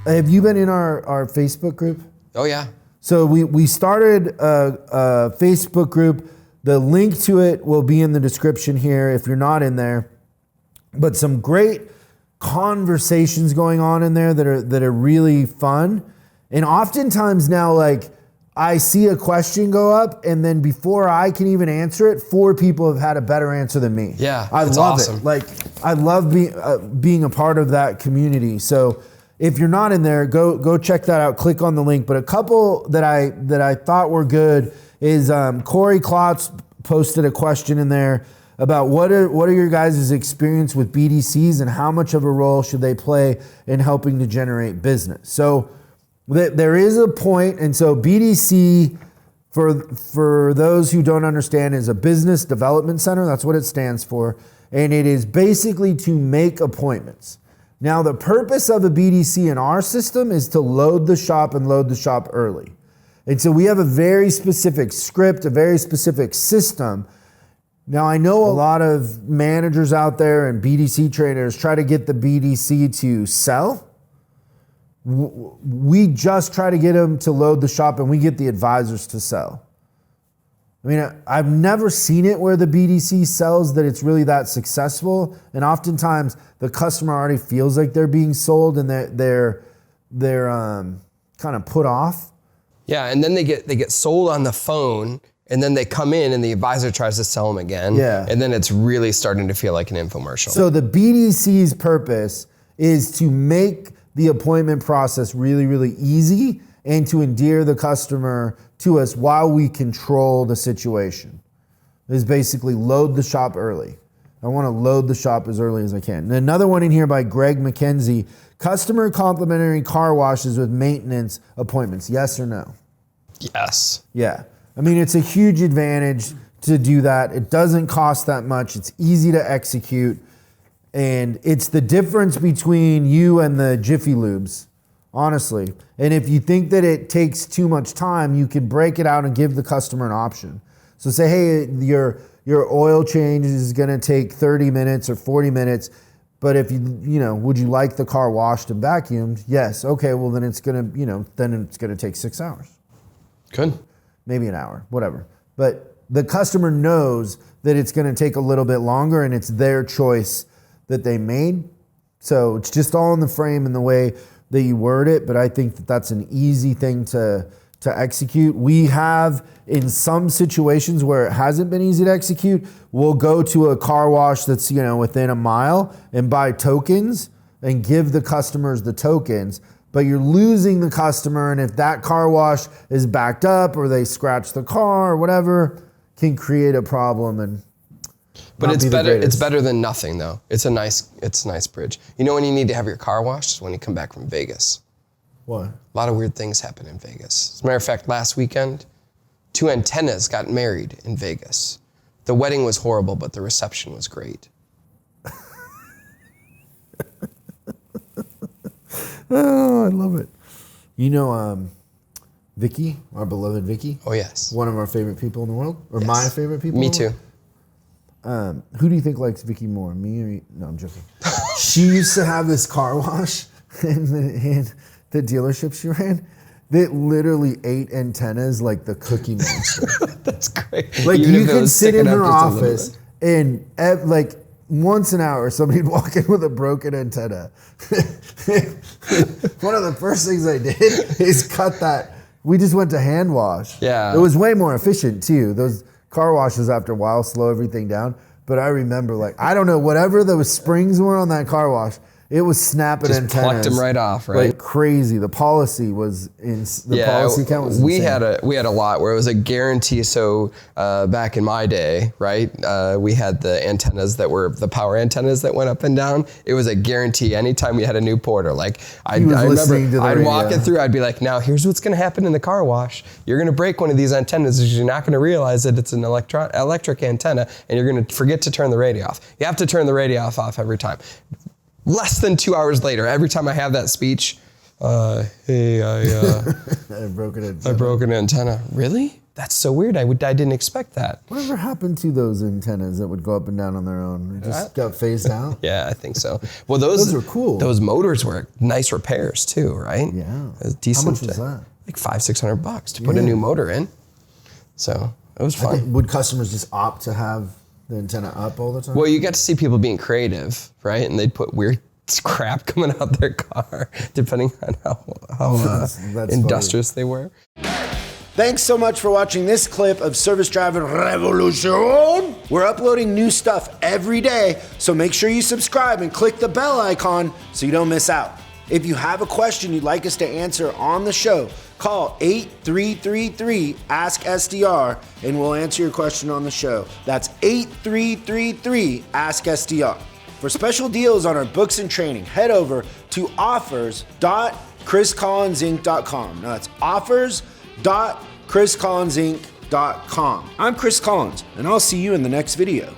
Have you been in our Facebook group? Oh, yeah. So we started a Facebook group. The link to it will be in the description here if you're not in there. But some great conversations going on in there that are really fun. And oftentimes now, like, I see a question go up, and then before I can even answer it, 4 people have had a better answer than me. Yeah, I love awesome. it. Like, I love being a part of that community. So if you're not in there, go check that out. Click on the link. But a couple that I thought were good is Corey Klotz posted a question in there about what are your guys' experience with BDCs and how much of a role should they play in helping to generate business. So there is a point, and so BDC, for those who don't understand, is a business development center. That's what it stands for. And it is basically to make appointments. Now, the purpose of a BDC in our system is to load the shop and load the shop early. And so we have a very specific script, a very specific system. Now, I know a lot of managers out there and BDC trainers try to get the BDC to sell. We just try to get them to load the shop, and we get the advisors to sell. I mean, I've never seen it where the BDC sells that it's really that successful. And oftentimes the customer already feels like they're being sold, and they're kind of put off. Yeah, and then they get sold on the phone, and then they come in and the advisor tries to sell them again. Yeah. And then it's really starting to feel like an infomercial. So the BDC's purpose is to make the appointment process really, really easy and to endear the customer to us while we control the situation. Is basically load the shop early. I want to load the shop as early as I can. And another one in here by Greg McKenzie, customer complimentary car washes with maintenance appointments, yes or no? Yes. Yeah. I mean, it's a huge advantage to do that. It doesn't cost that much. It's easy to execute. And it's the difference between you and the Jiffy Lubes, honestly. And if you think that it takes too much time, you can break it out and give the customer an option. So say, hey, your oil change is gonna take 30 minutes or 40 minutes, but if would you like the car washed and vacuumed? Yes. Okay, well then it's gonna take 6 hours. Good. Maybe an hour, whatever. But the customer knows that it's gonna take a little bit longer, and it's their choice that they made. So it's just all in the frame and the way that you word it, but I think that that's an easy thing to execute. We have, in some situations where it hasn't been easy to execute, we'll go to a car wash that's within a mile and buy tokens and give the customers the tokens, but you're losing the customer, and if that car wash is backed up or they scratch the car or whatever, can create a problem. And but it's better. It's better than nothing, though. It's a nice bridge. You know when you need to have your car washed? When you come back from Vegas. What? A lot of weird things happen in Vegas. As a matter of fact, last weekend, 2 antennas got married in Vegas. The wedding was horrible, but the reception was great. Oh, I love it. Vicky, our beloved Vicky. Oh yes. One of our favorite people in the world, or Yes. my favorite people. Me too. Who do you think likes Vicky more, me or you? No, I'm joking. She used to have this car wash in the dealership she ran that literally ate antennas like the Cookie Monster. That's great. Like Even you if it could was sit in sticking up her just a little office and like once an hour somebody'd walk in with a broken antenna. One of the first things I did is cut that. We just went to hand wash. Yeah. It was way more efficient too. Those car washes after a while slow everything down. But I remember, I don't know, whatever those springs were on that car wash, it was snapping Just antennas. plucked them right off, right? Like crazy. The policy was policy count was we insane. we had a lot where it was a guarantee. So back in my day, right, we had the antennas that were the power antennas that went up and down. It was a guarantee anytime we had a new porter. Like I remember I'd walk it through, I'd be like, now here's what's gonna happen in the car wash. You're gonna break one of these antennas because you're not gonna realize that it's an electric antenna, and you're gonna forget to turn the radio off. You have to turn the radio off every time. Less than 2 hours later, every time I have that speech, hey, I broke an antenna. I broke an antenna. Really? That's so weird. I didn't expect that. Whatever happened to those antennas that would go up and down on their own? They just got phased out? Yeah, I think so. Well, those are cool. Those motors were nice repairs too, right? Yeah. Decent. How much was that? Like $500-600 to put a new motor in. So it was fun. Would customers just opt to have the antenna up all the time? Well, you get to see people being creative, right? And they'd put weird crap coming out their car, depending on how That's industrious they were. Thanks so much for watching this clip of Service Driving Revolution. We're uploading new stuff every day, so make sure you subscribe and click the bell icon so you don't miss out. If you have a question you'd like us to answer on the show, call 8333-ASK-SDR and we'll answer your question on the show. That's 8333-ASK-SDR. For special deals on our books and training, head over to offers.chriscollinsinc.com. Now that's offers.chriscollinsinc.com. I'm Chris Collins, and I'll see you in the next video.